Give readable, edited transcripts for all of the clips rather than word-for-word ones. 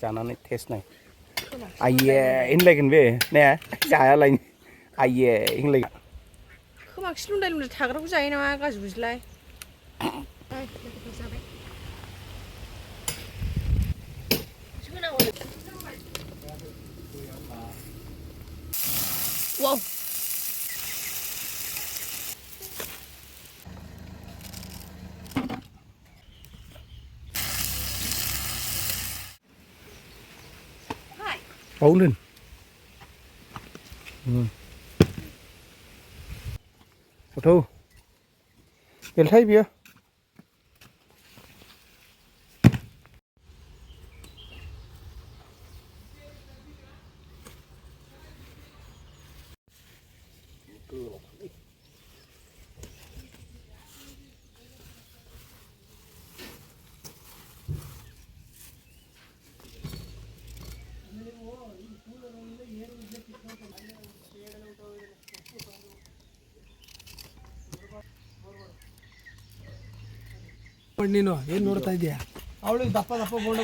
जानानै टेस्ट नाय आइये इनलायगोन बे ने जायालाय आइये इनलाय खोमाखि लुन्दाय लुन्दाय थाग्राखौ जायो नामा गाज्रिखौसोलाय वाव Paulin. Photo. Nhìn thấy bia. ನೀನು ಏನು ನೋಡ್ತಾ ಇದೀಯಾ ಅವಳಿಗೆ ದಪ್ಪ ದಪ್ಪ ಬೋಂಡ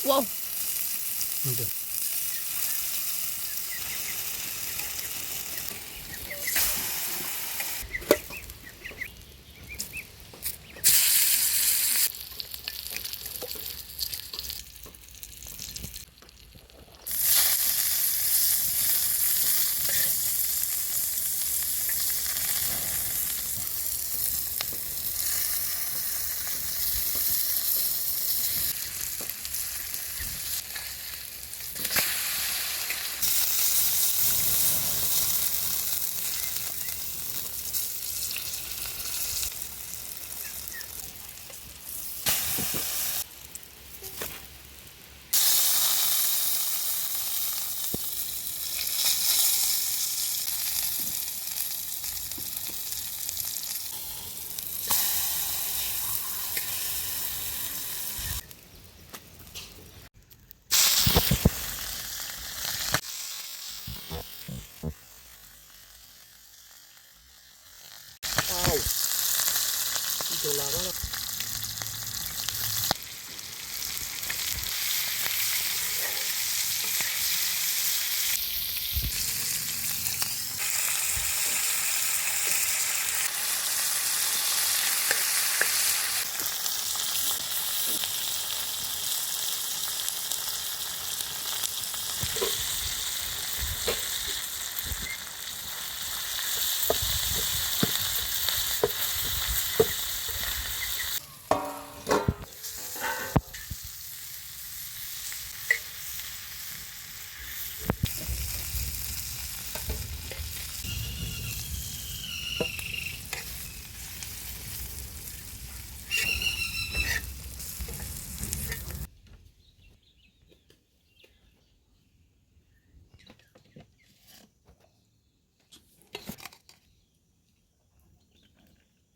वाव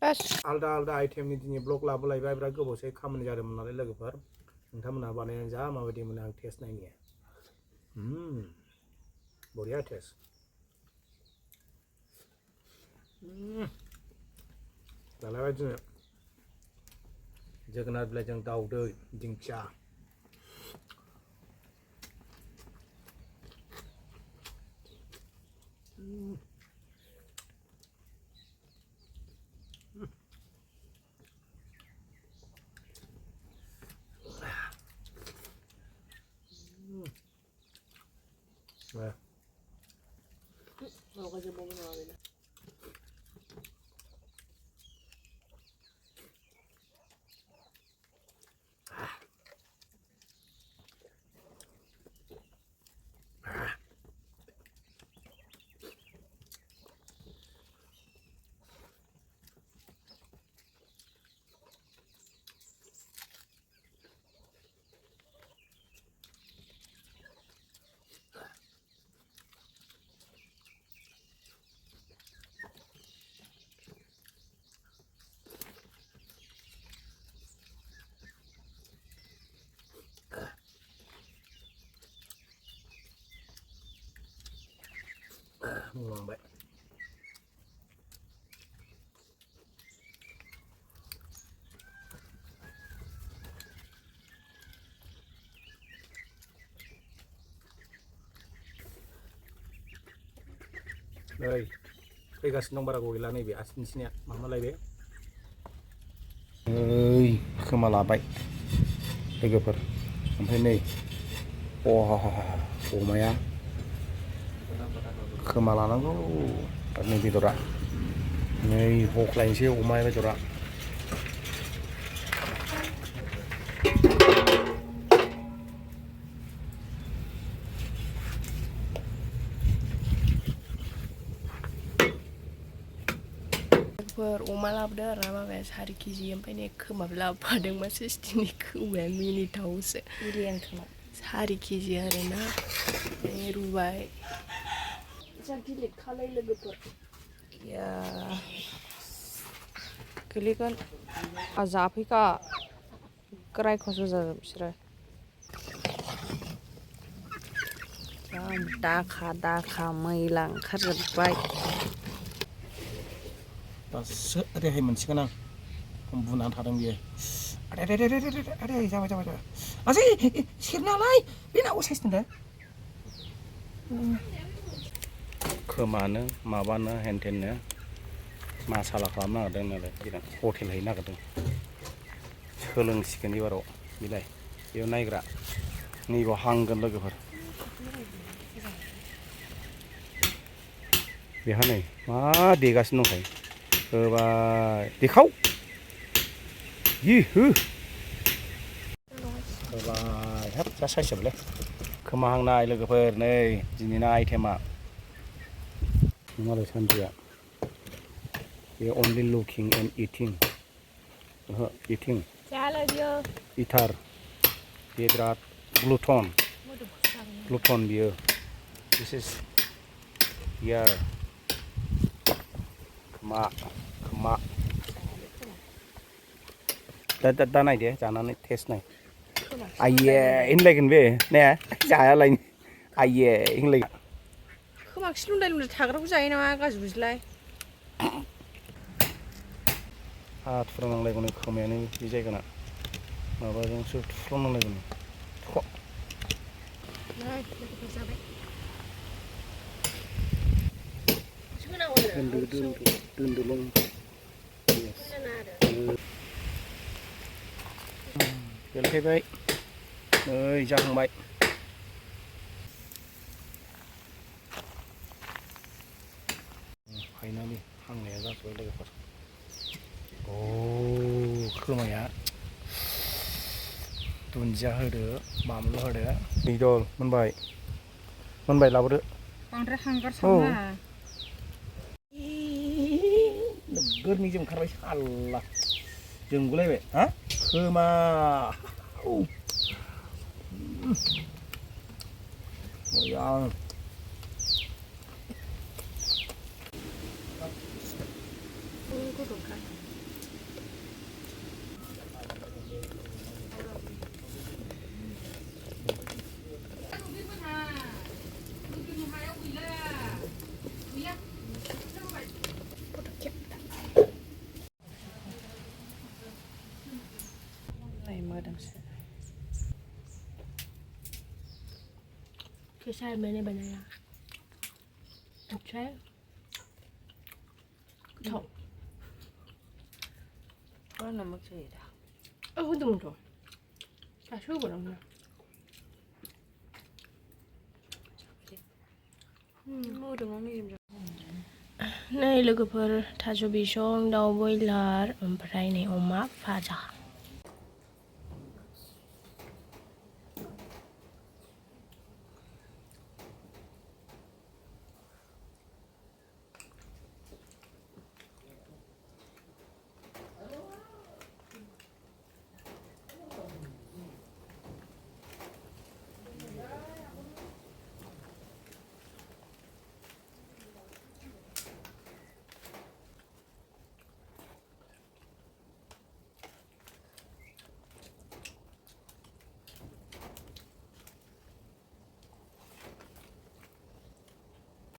आलदा आलदा आइटेमनि दिनै ब्लग लाबोलायबाय बिराद गोबावसै खामानि जादोंमोन नालाय लोगोफोर नोंथांमोनहा बानायनानै जा माबायदि मोनो आं टेस्ट नायनि बरिया टेस्ट जालायबाय दिनै जोगोनार बिलाइजों दाउदै दिंखिया ngombe नै फैगासिनो दं बारा गैला नैबे आसिनिया माबालाय बे ओइ खोमा लाबाय लोगोफोर ओमफ्राय नै अमाया खोमा लानांगौ नै बेदरा नै हख्लायनोसै अमा बेदरा अमा लाबोदों आरो माबाया 4 केजि ओमफ्राय नै खोमाबो लाबोफादों मा सिस्टेमनि खोमाया मिनिथावसो 4 केजि आरोना रुबाय जा गिलिर खालाय लोगोफोर गोलैगोन जाफैखा रायख'सो जाजोब बिसोरो दाखा मैला ओंखारजोब्बाय दासो रेहाय मोनसिगोन आं बुनानै थादों बियो आरे जाबाय आसै सेरनालाय बे नाखौ साइस दोनदो खोमानो माबानो हेनथेननो मासाला खालामनो नागिरदों नालाय हटेल हैनो नागिरदों सोलोंसिगोन एबाराव बिलाय बेयाव नायग्रा नैबाव हांगोन लोगोफोर बेहा नै मा देगासिनो दंखायो होबाय देखाव होबाय हाब जा साइस जाबायलै खोमा हांनाय लोगोफोर नै दिनैना आइटेमा मालाय सानसेया बे अनलि लुकिं एन्ड इटिं इटिं इटार बे बिराद ग्लुटन बियो दिस इज यार खोमा दा नायदे जानानै टेस्ट नाय आइये होनलायगोन बे ने जायालायनो आइये होनलायगोन खोमा खिलुंलाय थाग्राखौ जायो नामा गाज्रि बुजिलाय थुफ्रांनांलायगौनो खोमायानो बे जायगाना माबाजोंसो थुफ्रांनांलायगौनो दोनदोलं बेलथायबाय नै जाहांबाय फाइनालि हांनाया जाथ'बाय लोगोफोर खोमाया दुन्दिया होदो बानलु होदो बेदर मोनबाय लाबोदो बांद्राय हांगार सावना नोगोर निजोम ओंखारबाय साल्ला जोंगुलायबाय हा खोमा मोजां कैसा है मैंने बनाया अच्छा है 더 그런 너무 좋이다. 근데 먼저 다시 해보라면 모두 먹는 게 नै लोगोफोर थास' बिसं दाउ बयलार ओमफ्राय नै अमा भाजा